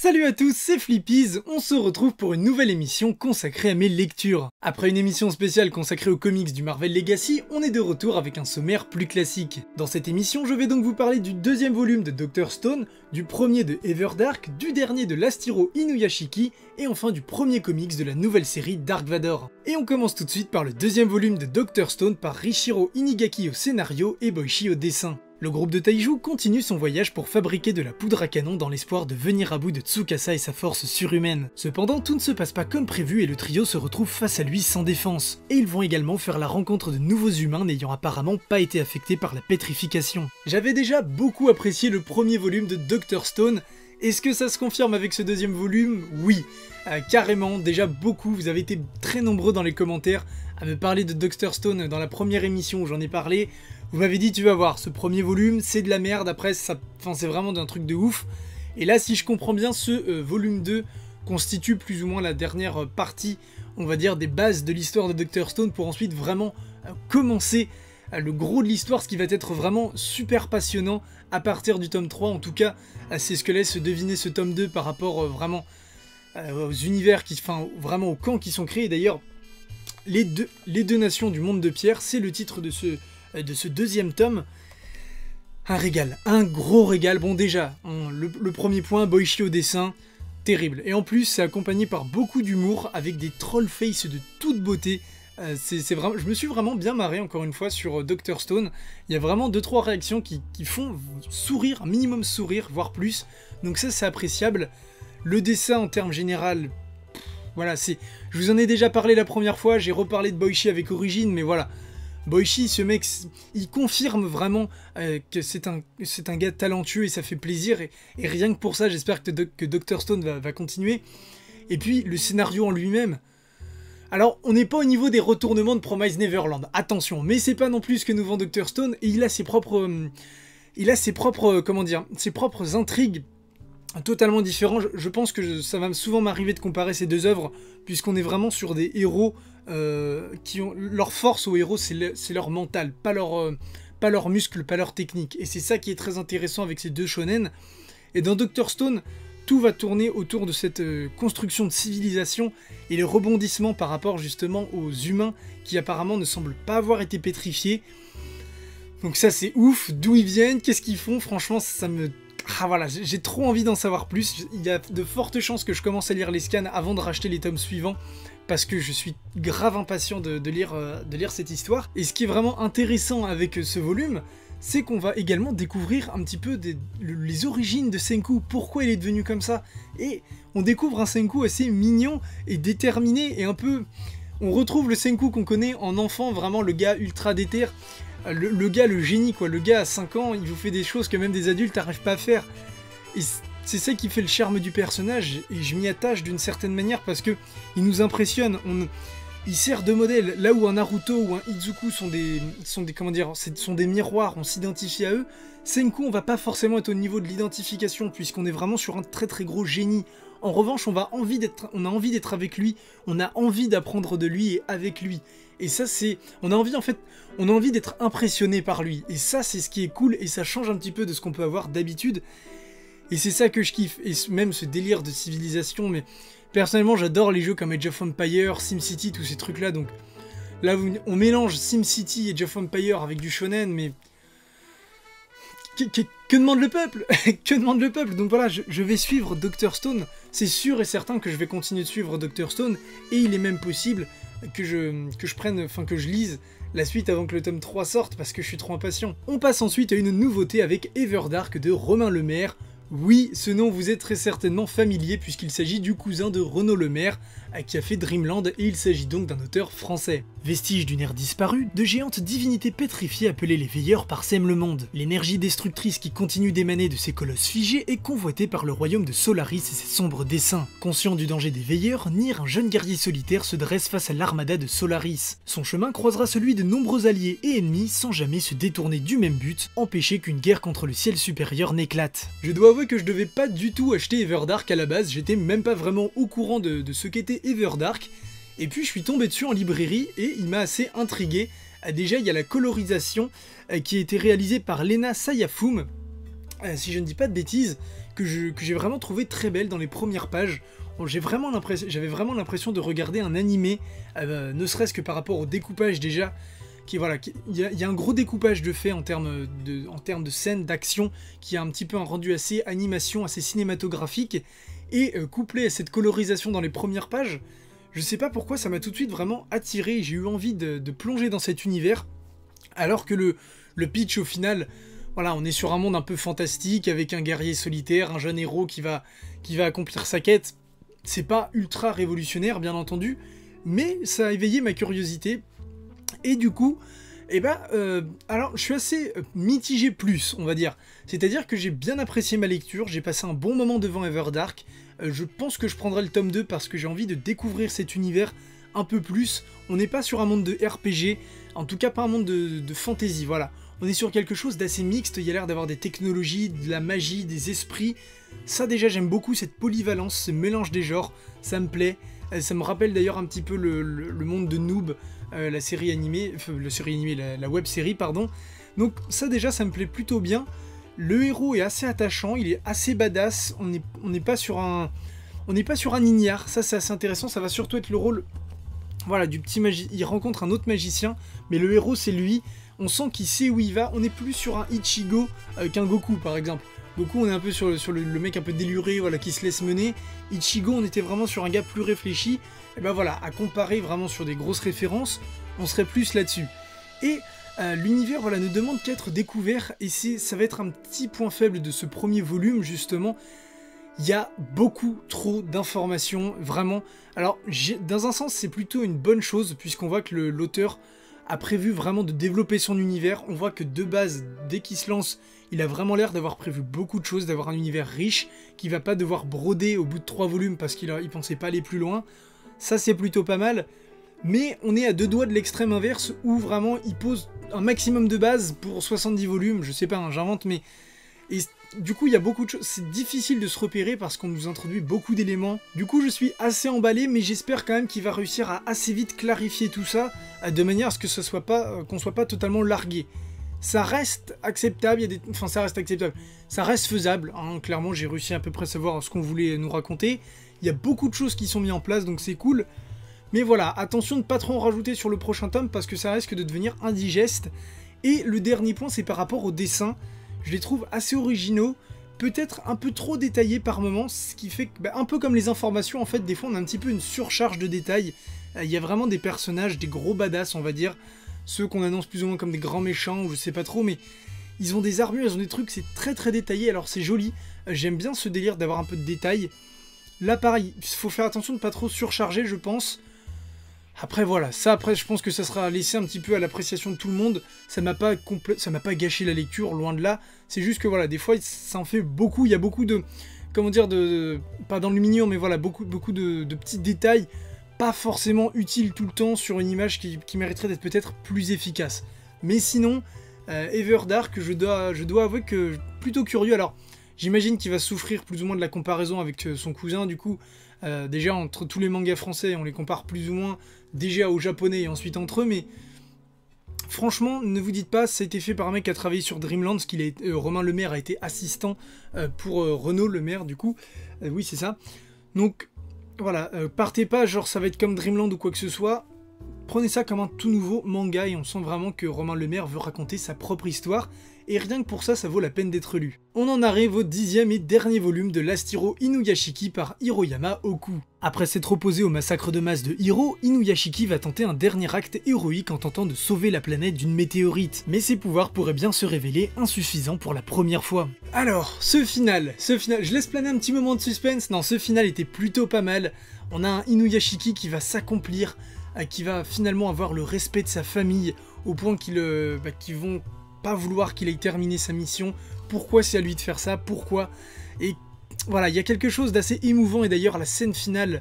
Salut à tous, c'est Flippies, on se retrouve pour une nouvelle émission consacrée à mes lectures. Après une émission spéciale consacrée aux comics du Marvel Legacy, on est de retour avec un sommaire plus classique. Dans cette émission, je vais donc vous parler du deuxième volume de Dr. Stone, du premier de Everdark, du dernier de Last Hero Inuyashiki, et enfin du premier comics de la nouvelle série Dark Vador. Et on commence tout de suite par le deuxième volume de Dr. Stone par Riichiro Inigaki au scénario et Boichi au dessin. Le groupe de Taiju continue son voyage pour fabriquer de la poudre à canon dans l'espoir de venir à bout de Tsukasa et sa force surhumaine. Cependant, tout ne se passe pas comme prévu et le trio se retrouve face à lui sans défense. Et ils vont également faire la rencontre de nouveaux humains n'ayant apparemment pas été affectés par la pétrification. J'avais déjà beaucoup apprécié le premier volume de Dr. Stone. Est-ce que ça se confirme avec ce deuxième volume? Oui, carrément, déjà beaucoup, vous avez été très nombreux dans les commentaires à me parler de Dr. Stone dans la première émission où j'en ai parlé. Vous m'avez dit, tu vas voir, ce premier volume, c'est de la merde, après, c'est vraiment d'un truc de ouf. Et là, si je comprends bien, ce volume 2 constitue plus ou moins la dernière partie, on va dire, des bases de l'histoire de Dr. Stone pour ensuite vraiment commencer le gros de l'histoire, ce qui va être vraiment super passionnant à partir du tome 3. En tout cas, c'est ce que laisse deviner ce tome 2 par rapport vraiment aux univers, vraiment aux camps qui sont créés. D'ailleurs, les deux nations du monde de pierre, c'est le titre de ce deuxième tome. Un régal, un gros régal. Bon déjà, le premier point, Boichi au dessin, terrible. Et en plus, c'est accompagné par beaucoup d'humour, avec des troll face de toute beauté. Je me suis vraiment bien marré, encore une fois, sur Dr. Stone. Il y a vraiment 2-3 réactions qui font sourire, un minimum sourire, voire plus. Donc ça, c'est appréciable. Le dessin, en termes général, voilà, je vous en ai déjà parlé la première fois, j'ai reparlé de Boichi avec Origine, mais voilà. Boichi, ce mec, il confirme vraiment que c'est un gars talentueux et ça fait plaisir. Et rien que pour ça, j'espère que Dr. Stone va continuer. Et puis, le scénario en lui-même. Alors, on n'est pas au niveau des retournements de Promise Neverland, attention. Mais c'est pas non plus ce que nous vend Dr. Stone. Et il a ses propres intrigues totalement différents. Je pense que ça va souvent m'arriver de comparer ces deux œuvres, puisqu'on est vraiment sur des héros qui ont leur force aux héros, c'est leur mental, pas leur muscle, pas leur technique. Et c'est ça qui est très intéressant avec ces deux shonen. Et dans Dr. Stone, tout va tourner autour de cette construction de civilisation et les rebondissements par rapport justement aux humains qui apparemment ne semblent pas avoir été pétrifiés. Donc ça c'est ouf, d'où ils viennent, qu'est-ce qu'ils font, franchement ça me... Ah voilà, j'ai trop envie d'en savoir plus. Il y a de fortes chances que je commence à lire les scans avant de racheter les tomes suivants, parce que je suis grave impatient de lire cette histoire. Et ce qui est vraiment intéressant avec ce volume, c'est qu'on va également découvrir un petit peu les origines de Senku, pourquoi il est devenu comme ça. Et on découvre un Senku assez mignon et déterminé, et un peu... On retrouve le Senku qu'on connaît en enfant, vraiment le gars ultra déter. Le gars, le génie, quoi. Le gars à 5 ans, il vous fait des choses que même des adultes n'arrivent pas à faire. Et c'est ça qui fait le charme du personnage, et je m'y attache d'une certaine manière parce que il nous impressionne. Il sert de modèle, là où un Naruto ou un Izuku sont des miroirs, on s'identifie à eux. Senku, on va pas forcément être au niveau de l'identification, puisqu'on est vraiment sur un très très gros génie. En revanche, on a envie d'être avec lui, on a envie d'apprendre de lui et avec lui. Et ça c'est... On a envie d'être impressionné par lui. Et ça c'est ce qui est cool, et ça change un petit peu de ce qu'on peut avoir d'habitude. Et c'est ça que je kiffe, et même ce délire de civilisation, mais... Personnellement j'adore les jeux comme Age of Empires, SimCity, tous ces trucs là, donc... Là on mélange SimCity et Age of Empires avec du shonen, mais... Que demande le peuple? Que demande le peuple? Donc voilà, je vais suivre Dr. Stone. C'est sûr et certain que je vais continuer de suivre Dr. Stone. Et il est même possible que je lise la suite avant que le tome 3 sorte, parce que je suis trop impatient. On passe ensuite à une nouveauté avec Everdark de Romain Lemaire. Oui, ce nom vous est très certainement familier puisqu'il s'agit du cousin de Renaud Lemaire qui a fait Dreamland, et il s'agit donc d'un auteur français. Vestige d'une ère disparue, de géantes divinités pétrifiées appelées les Veilleurs parsèment le monde. L'énergie destructrice qui continue d'émaner de ces colosses figés est convoitée par le royaume de Solaris et ses sombres desseins. Conscient du danger des Veilleurs, Nier, un jeune guerrier solitaire, se dresse face à l'armada de Solaris. Son chemin croisera celui de nombreux alliés et ennemis sans jamais se détourner du même but, empêcher qu'une guerre contre le ciel supérieur n'éclate. Je dois avouer que je devais pas du tout acheter Everdark à la base, j'étais même pas vraiment au courant de ce qu'était Everdark, et puis je suis tombé dessus en librairie et il m'a assez intrigué. Déjà il y a la colorisation qui a été réalisée par Lena Sayafum, si je ne dis pas de bêtises, que j'ai vraiment trouvé très belle dans les premières pages. J'avais vraiment l'impression de regarder un animé, ne serait-ce que par rapport au découpage déjà. Il y a un gros découpage de fait en termes de scènes, d'action, qui a un petit peu un rendu assez animation, assez cinématographique, et couplé à cette colorisation dans les premières pages, je sais pas pourquoi ça m'a tout de suite vraiment attiré, j'ai eu envie de plonger dans cet univers, alors que le pitch au final, voilà, on est sur un monde un peu fantastique, avec un guerrier solitaire, un jeune héros qui va accomplir sa quête. C'est pas ultra révolutionnaire bien entendu, mais ça a éveillé ma curiosité. Et du coup, alors je suis assez mitigé plus, on va dire. C'est-à-dire que j'ai bien apprécié ma lecture, j'ai passé un bon moment devant Everdark. Je pense que je prendrai le tome 2 parce que j'ai envie de découvrir cet univers un peu plus. On n'est pas sur un monde de RPG, en tout cas pas un monde de fantasy, voilà. On est sur quelque chose d'assez mixte, il y a l'air d'avoir des technologies, de la magie, des esprits. Ça déjà j'aime beaucoup cette polyvalence, ce mélange des genres, ça me plaît. Ça me rappelle d'ailleurs un petit peu le monde de Noob, la série animée, la web série, pardon. Donc ça déjà ça me plaît plutôt bien. Le héros est assez attachant, il est assez badass, on n'est pas sur un ignare, ça c'est assez intéressant, ça va surtout être le rôle, voilà, du petit magicien. Il rencontre un autre magicien, mais le héros c'est lui, on sent qu'il sait où il va, on est plus sur un Ichigo qu'un Goku par exemple. Goku on est un peu sur le mec un peu déluré, voilà, qui se laisse mener. Ichigo on était vraiment sur un gars plus réfléchi, et ben voilà, à comparer vraiment sur des grosses références, on serait plus là-dessus. Et l'univers voilà, ne demande qu'à être découvert, et ça va être un petit point faible de ce premier volume justement. Il y a beaucoup trop d'informations, vraiment. Alors, dans un sens, c'est plutôt une bonne chose, puisqu'on voit que l'auteur a prévu vraiment de développer son univers. On voit que de base, dès qu'il se lance, il a vraiment l'air d'avoir prévu beaucoup de choses, d'avoir un univers riche, qui va pas devoir broder au bout de 3 volumes, parce qu'il pensait pas aller plus loin. Ça, c'est plutôt pas mal. Mais on est à 2 doigts de l'extrême inverse, où vraiment, il pose un maximum de base pour 70 volumes. Je sais pas, hein, j'invente, mais... Et du coup, il y a beaucoup de choses, c'est difficile de se repérer parce qu'on nous introduit beaucoup d'éléments. Du coup, je suis assez emballé, mais j'espère quand même qu'il va réussir à assez vite clarifier tout ça, de manière à ce que ce soit pas, qu'on soit pas totalement largué. Ça reste acceptable, ça reste acceptable, ça reste faisable, hein. Clairement, j'ai réussi à peu près à savoir ce qu'on voulait nous raconter. Il y a beaucoup de choses qui sont mises en place, donc c'est cool. Mais voilà, attention de ne pas trop en rajouter sur le prochain tome, parce que ça risque de devenir indigeste. Et le dernier point, c'est par rapport au dessin. Je les trouve assez originaux, peut-être un peu trop détaillés par moments, ce qui fait que, un peu comme les informations, en fait, des fois on a un petit peu une surcharge de détails. Il y a vraiment des personnages, des gros badass, on va dire, ceux qu'on annonce plus ou moins comme des grands méchants, ou je sais pas trop, mais ils ont des armures, ils ont des trucs, c'est très très détaillé, alors c'est joli. J'aime bien ce délire d'avoir un peu de détails. Là pareil, il faut faire attention de ne pas trop surcharger, je pense. Après voilà, je pense que ça sera laissé un petit peu à l'appréciation de tout le monde. Ça m'a pas gâché la lecture, loin de là. C'est juste que voilà, des fois ça en fait beaucoup, il y a beaucoup de, comment dire, pas d'enluminure, mais voilà, beaucoup de petits détails, pas forcément utiles tout le temps sur une image qui mériterait d'être peut-être plus efficace. Mais sinon, Everdark, je dois avouer que plutôt curieux. Alors, j'imagine qu'il va souffrir plus ou moins de la comparaison avec son cousin, du coup. Déjà entre tous les mangas français, on les compare plus ou moins déjà aux japonais et ensuite entre eux, mais franchement, ne vous dites pas, ça a été fait par un mec qui a travaillé sur Dreamland, Romain Lemaire a été assistant pour Renaud Lemaire, du coup, oui c'est ça. Donc voilà, partez pas genre ça va être comme Dreamland ou quoi que ce soit, prenez ça comme un tout nouveau manga et on sent vraiment que Romain Lemaire veut raconter sa propre histoire. Et rien que pour ça, ça vaut la peine d'être lu. On en arrive au 10e et dernier volume de Last Hero Inuyashiki par Hiroyama Oku. Après s'être opposé au massacre de masse de Hiro, Inuyashiki va tenter un dernier acte héroïque en tentant de sauver la planète d'une météorite. Mais ses pouvoirs pourraient bien se révéler insuffisants pour la première fois. Alors, ce final, je laisse planer un petit moment de suspense, non, ce final était plutôt pas mal. On a un Inuyashiki qui va s'accomplir, qui va finalement avoir le respect de sa famille, au point qu'ils vont pas vouloir qu'il ait terminé sa mission. Pourquoi c'est à lui de faire ça? Pourquoi? Et voilà, il y a quelque chose d'assez émouvant, et d'ailleurs la scène finale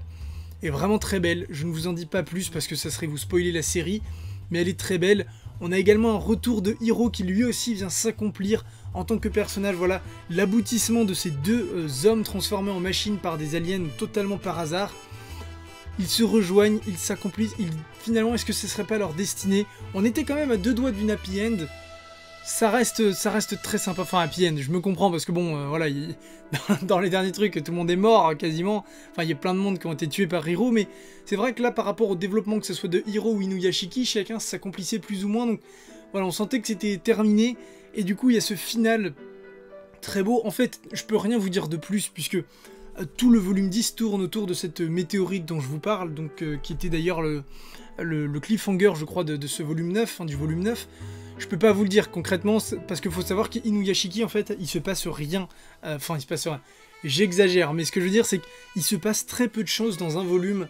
est vraiment très belle. Je ne vous en dis pas plus parce que ça serait vous spoiler la série, mais elle est très belle. On a également un retour de Hiro qui lui aussi vient s'accomplir en tant que personnage. Voilà, l'aboutissement de ces deux hommes transformés en machines par des aliens totalement par hasard. Ils se rejoignent, ils s'accomplissent, finalement est-ce que ce serait pas leur destinée? On était quand même à 2 doigts d'une happy end. ça reste très sympa, enfin Happy End, je me comprends parce que bon, voilà, dans les derniers trucs, tout le monde est mort quasiment, enfin il y a plein de monde qui ont été tués par Hiro, mais c'est vrai que là par rapport au développement, que ce soit de Hiro ou Inuyashiki, chacun s'accomplissait plus ou moins, donc voilà, on sentait que c'était terminé, et du coup il y a ce final très beau. En fait, je peux rien vous dire de plus, puisque tout le volume 10 tourne autour de cette météorite dont je vous parle, donc qui était d'ailleurs le cliffhanger, je crois, de ce volume 9, du volume 9. Je peux pas vous le dire concrètement, parce qu'il faut savoir qu'Inuyashiki, en fait, il se passe rien. Enfin, il se passe rien. J'exagère, mais ce que je veux dire, c'est qu'il se passe très peu de choses dans un volume.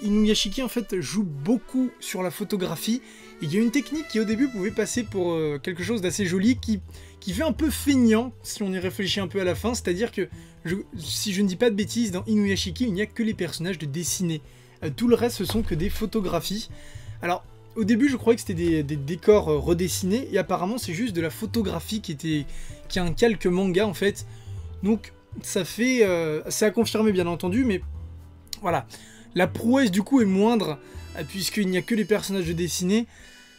Inuyashiki, en fait, joue beaucoup sur la photographie. Et il y a une technique qui, au début, pouvait passer pour quelque chose d'assez joli, qui fait un peu feignant, si on y réfléchit un peu à la fin. C'est-à-dire que, si je ne dis pas de bêtises, dans Inuyashiki, il n'y a que les personnages de dessinés. Tout le reste, ce sont que des photographies. Alors, au début, je croyais que c'était des décors redessinés, et apparemment, c'est juste de la photographie qui est un calque manga, en fait. Donc, ça fait... c'est à confirmer, bien entendu, mais voilà. La prouesse, du coup, est moindre, puisqu'il n'y a que les personnages de dessinés.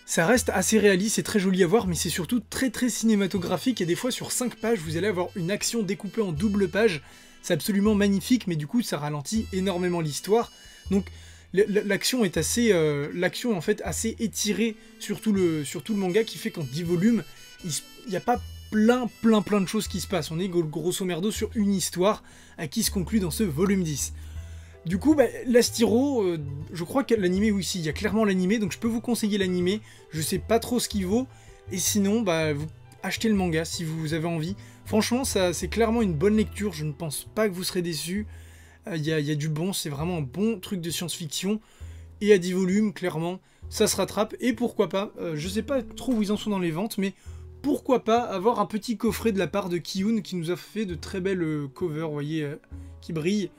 Ça reste assez réaliste, c'est très joli à voir, mais c'est surtout très très cinématographique, et des fois, sur 5 pages, vous allez avoir une action découpée en double page. C'est absolument magnifique, mais du coup, ça ralentit énormément l'histoire. Donc, l'action est assez, l'action en fait assez étirée sur tout le manga, qui fait qu'en 10 volumes, il n'y a pas plein de choses qui se passent. On est grosso merdo sur une histoire qui se conclut dans ce volume 10. Du coup, l'Astiro, je crois que l'animé, oui, il y a clairement l'animé, donc je peux vous conseiller l'animé. Je sais pas trop ce qu'il vaut, et sinon, vous achetez le manga si vous avez envie. Franchement, c'est clairement une bonne lecture, je ne pense pas que vous serez déçus. Il y a du bon, c'est vraiment un bon truc de science-fiction. Et à 10 volumes, clairement, ça se rattrape. Et pourquoi pas, je sais pas trop où ils en sont dans les ventes, mais pourquoi pas avoir un petit coffret de la part de Kiyun, qui nous a fait de très belles covers, vous voyez, qui brillent.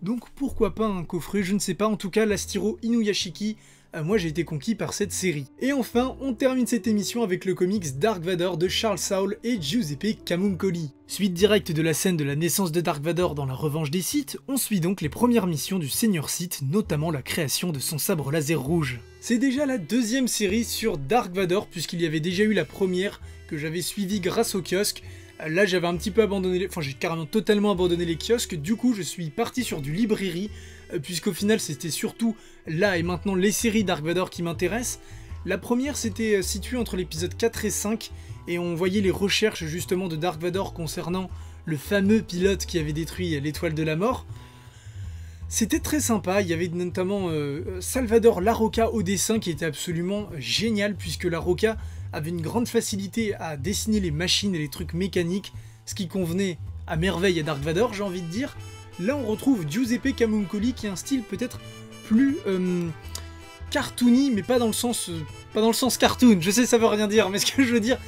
Donc pourquoi pas un coffret, je ne sais pas. En tout cas, l'Astiro Inuyashiki, moi j'ai été conquis par cette série. Et enfin, on termine cette émission avec le comics Dark Vador de Charles Soule et Giuseppe Camuncoli. Suite directe de la scène de la naissance de Dark Vador dans la revanche des Sith, on suit donc les premières missions du Seigneur Sith, notamment la création de son sabre laser rouge. C'est déjà la deuxième série sur Dark Vador, puisqu'il y avait déjà eu la première que j'avais suivie grâce au kiosque. Là j'avais un petit peu abandonné, j'ai carrément totalement abandonné les kiosques, du coup je suis parti sur du librairie, puisqu'au final c'était surtout là et maintenant les séries Dark Vador qui m'intéressent. La première s'était située entre l'épisode 4 et 5, et on voyait les recherches justement de Dark Vador concernant le fameux pilote qui avait détruit l'étoile de la mort. C'était très sympa, il y avait notamment Salvador Larroca au dessin qui était absolument génial, puisque Larroca avait une grande facilité à dessiner les machines et les trucs mécaniques, ce qui convenait à merveille à Dark Vador, j'ai envie de dire. Là on retrouve Giuseppe Camuncoli qui a un style peut-être plus cartoony, mais pas dans le sens cartoon, je sais ça veut rien dire, mais ce que je veux dire,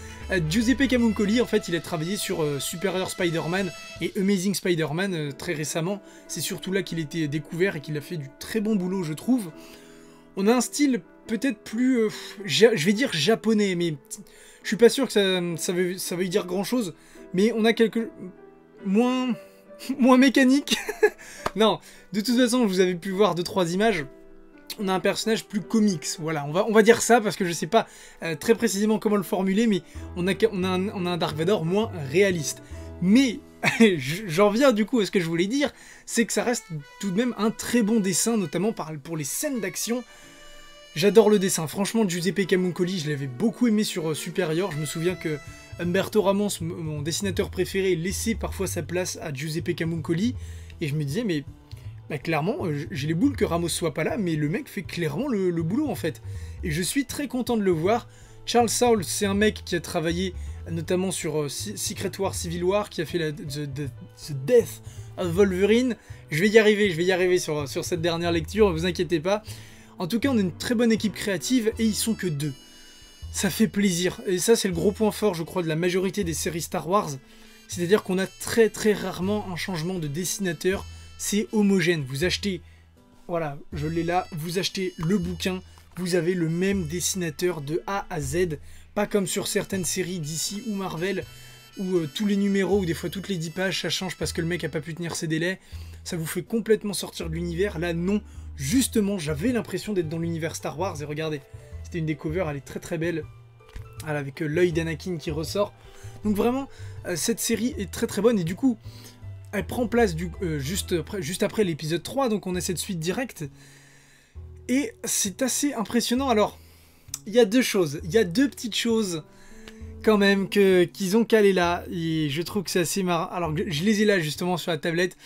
Giuseppe Camuncoli en fait il a travaillé sur Superior Spider-Man et Amazing Spider-Man très récemment, c'est surtout là qu'il a été découvert et qu'il a fait du très bon boulot je trouve. On a un style peut-être plus, je vais dire japonais, mais je suis pas sûr que ça veut dire grand chose, mais on a moins mécanique. Non, de toute façon vous avez pu voir 2-3 images. On a un personnage plus comics, voilà, on va dire ça parce que je sais pas très précisément comment le formuler, mais on a un Dark Vador moins réaliste. Mais j'en viens du coup à ce que je voulais dire, c'est que ça reste tout de même un très bon dessin, notamment pour les scènes d'action. J'adore le dessin, franchement Giuseppe Camuncoli, je l'avais beaucoup aimé sur Superior, je me souviens que Humberto Ramos, mon dessinateur préféré, laissait parfois sa place à Giuseppe Camuncoli, et je me disais mais clairement, j'ai les boules que Ramos soit pas là, mais le mec fait clairement le boulot en fait. Et je suis très content de le voir. Charles Soule, c'est un mec qui a travaillé notamment sur Secret War, Civil War, qui a fait The Death of Wolverine. Je vais y arriver sur cette dernière lecture, ne vous inquiétez pas. En tout cas, on a une très bonne équipe créative et ils sont que 2. Ça fait plaisir. Et ça, c'est le gros point fort, je crois, de la majorité des séries Star Wars. C'est-à-dire qu'on a très très rarement un changement de dessinateur. C'est homogène. Vous achetez, voilà, je l'ai là, vous achetez le bouquin, vous avez le même dessinateur de A à Z. Pas comme sur certaines séries DC ou Marvel, où tous les numéros, ou des fois toutes les 10 pages, ça change parce que le mec a pas pu tenir ses délais. Ça vous fait complètement sortir de l'univers. Là, non. Justement, j'avais l'impression d'être dans l'univers Star Wars, et regardez, c'était une des covers, elle est très très belle. voilà, avec l'œil d'Anakin qui ressort. Donc vraiment, cette série est très très bonne, et du coup, elle prend place juste après l'épisode 3, donc on a cette suite directe. Et c'est assez impressionnant. Alors, il y a deux petites choses quand même qu'ils ont calé là, et je trouve que c'est assez marrant. Alors, je les ai là justement sur la tablette.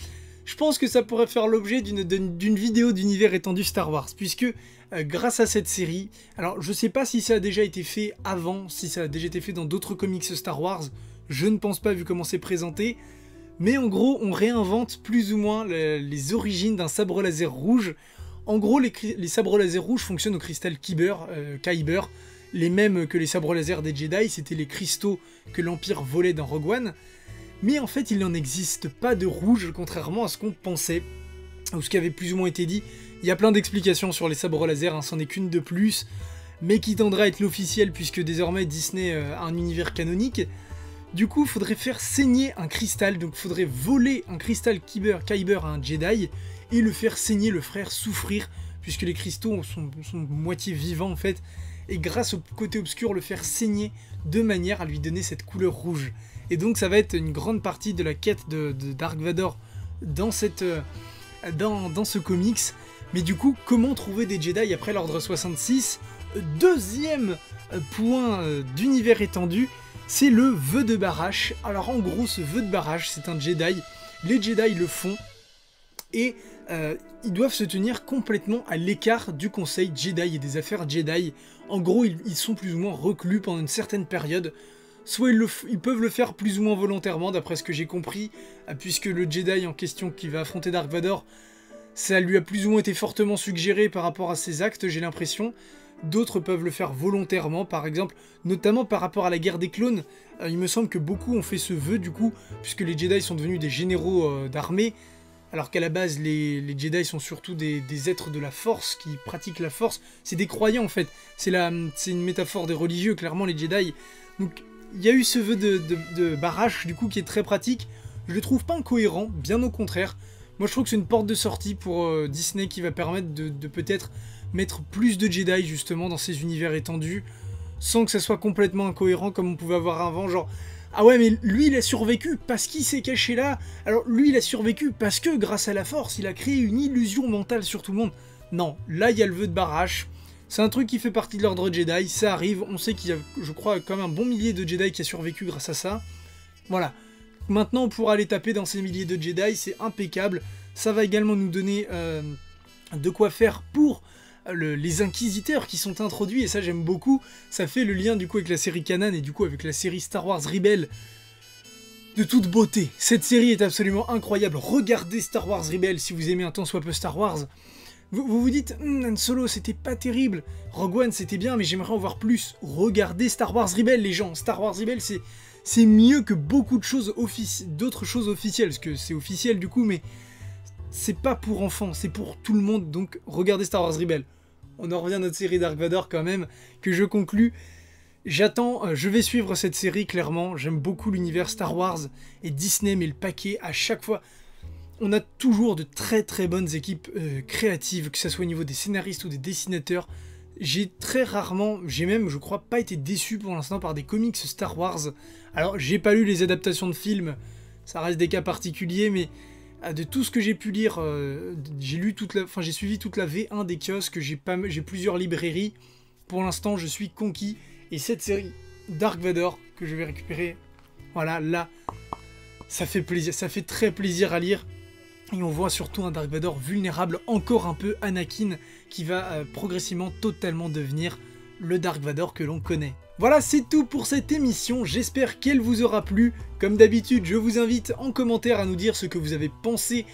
Je pense que ça pourrait faire l'objet d'une vidéo d'univers étendu Star Wars, puisque grâce à cette série, alors je sais pas si ça a déjà été fait avant, si ça a déjà été fait dans d'autres comics Star Wars, je ne pense pas vu comment c'est présenté, mais en gros on réinvente plus ou moins les origines d'un sabre laser rouge. En gros les sabres laser rouges fonctionnent au cristal Kyber, les mêmes que les sabres laser des Jedi, c'était les cristaux que l'Empire volait dans Rogue One. Mais en fait, il n'en existe pas de rouge, contrairement à ce qu'on pensait, ou ce qui avait plus ou moins été dit. Il y a plein d'explications sur les sabres laser, hein, c'en est qu'une de plus, mais qui tendra à être l'officiel, puisque désormais Disney a un univers canonique. Du coup, il faudrait faire saigner un cristal, donc il faudrait voler un cristal Kyber à un Jedi, et le faire saigner, le faire souffrir, puisque les cristaux sont moitié vivants en fait, et grâce au côté obscur, le faire saigner de manière à lui donner cette couleur rouge. Et donc ça va être une grande partie de la quête de Dark Vador dans ce comics. Mais du coup, comment trouver des Jedi après l'Ordre 66? Deuxième point d'univers étendu, c'est le vœu de Barash. Alors en gros, ce vœu de Barash, c'est un Jedi. Les Jedi le font. Et ils doivent se tenir complètement à l'écart du conseil Jedi et des affaires Jedi. En gros, ils sont plus ou moins reclus pendant une certaine période. Soit ils peuvent le faire plus ou moins volontairement, d'après ce que j'ai compris, puisque le Jedi en question qui va affronter Dark Vador, ça lui a plus ou moins été fortement suggéré par rapport à ses actes, j'ai l'impression. D'autres peuvent le faire volontairement, par exemple, notamment par rapport à la guerre des clones. Il me semble que beaucoup ont fait ce vœu, du coup, puisque les Jedi sont devenus des généraux d'armée, alors qu'à la base, les Jedi sont surtout des êtres de la Force, qui pratiquent la Force. C'est des croyants, en fait. C'est une métaphore des religieux, clairement, les Jedi. Donc, il y a eu ce vœu de Barash, du coup, qui est très pratique. Je le trouve pas incohérent, bien au contraire. Moi, je trouve que c'est une porte de sortie pour Disney qui va permettre de peut-être mettre plus de Jedi, justement, dans ces univers étendus, sans que ça soit complètement incohérent, comme on pouvait avoir avant, genre... Ah ouais, mais lui, il a survécu parce qu'il s'est caché là. Alors, lui, il a survécu parce que, grâce à la Force, il a créé une illusion mentale sur tout le monde. Non, là, il y a le vœu de Barash. C'est un truc qui fait partie de l'ordre Jedi, ça arrive, on sait qu'il y a, je crois, quand même un bon millier de Jedi qui a survécu grâce à ça. Voilà. Maintenant, on pourra aller taper dans ces milliers de Jedi, c'est impeccable. Ça va également nous donner de quoi faire pour les inquisiteurs qui sont introduits, et ça j'aime beaucoup. Ça fait le lien du coup avec la série Canon et du coup avec la série Star Wars Rebels. De toute beauté, cette série est absolument incroyable. Regardez Star Wars Rebels si vous aimez un tant soit peu Star Wars. Vous vous dites, Han Solo c'était pas terrible, Rogue One c'était bien mais j'aimerais en voir plus. Regardez Star Wars Rebels les gens, Star Wars Rebels c'est mieux que beaucoup de choses d'autres choses officielles, parce que c'est officiel du coup, mais c'est pas pour enfants, c'est pour tout le monde, donc regardez Star Wars Rebels. On en revient à notre série Dark Vador quand même, que je conclus. Je vais suivre cette série clairement, j'aime beaucoup l'univers Star Wars, et Disney met le paquet à chaque fois. On a toujours de très très bonnes équipes créatives, que ce soit au niveau des scénaristes ou des dessinateurs. J'ai même, je crois, pas été déçu pour l'instant par des comics Star Wars. Alors, j'ai pas lu les adaptations de films, ça reste des cas particuliers, mais de tout ce que j'ai pu lire, j'ai suivi toute la V1 des kiosques, j'ai plusieurs librairies. Pour l'instant, je suis conquis. Et cette série Dark Vador que je vais récupérer, voilà, là, ça fait plaisir, ça fait très plaisir à lire. Et on voit surtout un Dark Vador vulnérable, encore un peu Anakin, qui va progressivement totalement devenir le Dark Vador que l'on connaît. Voilà, c'est tout pour cette émission, j'espère qu'elle vous aura plu. Comme d'habitude, je vous invite en commentaire à nous dire ce que vous avez pensé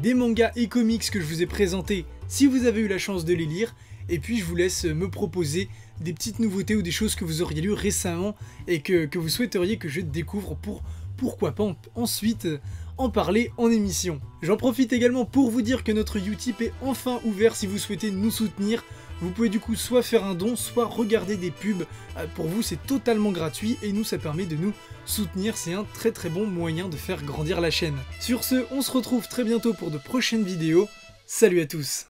des mangas et comics que je vous ai présentés, si vous avez eu la chance de les lire. Et puis je vous laisse me proposer des petites nouveautés ou des choses que vous auriez lues récemment et que vous souhaiteriez que je découvre pour, pourquoi pas, ensuite en parler en émission. J'en profite également pour vous dire que notre Utip est enfin ouvert si vous souhaitez nous soutenir. Vous pouvez du coup soit faire un don, soit regarder des pubs. Pour vous, c'est totalement gratuit et nous, ça permet de nous soutenir. C'est un très très bon moyen de faire grandir la chaîne. Sur ce, on se retrouve très bientôt pour de prochaines vidéos. Salut à tous!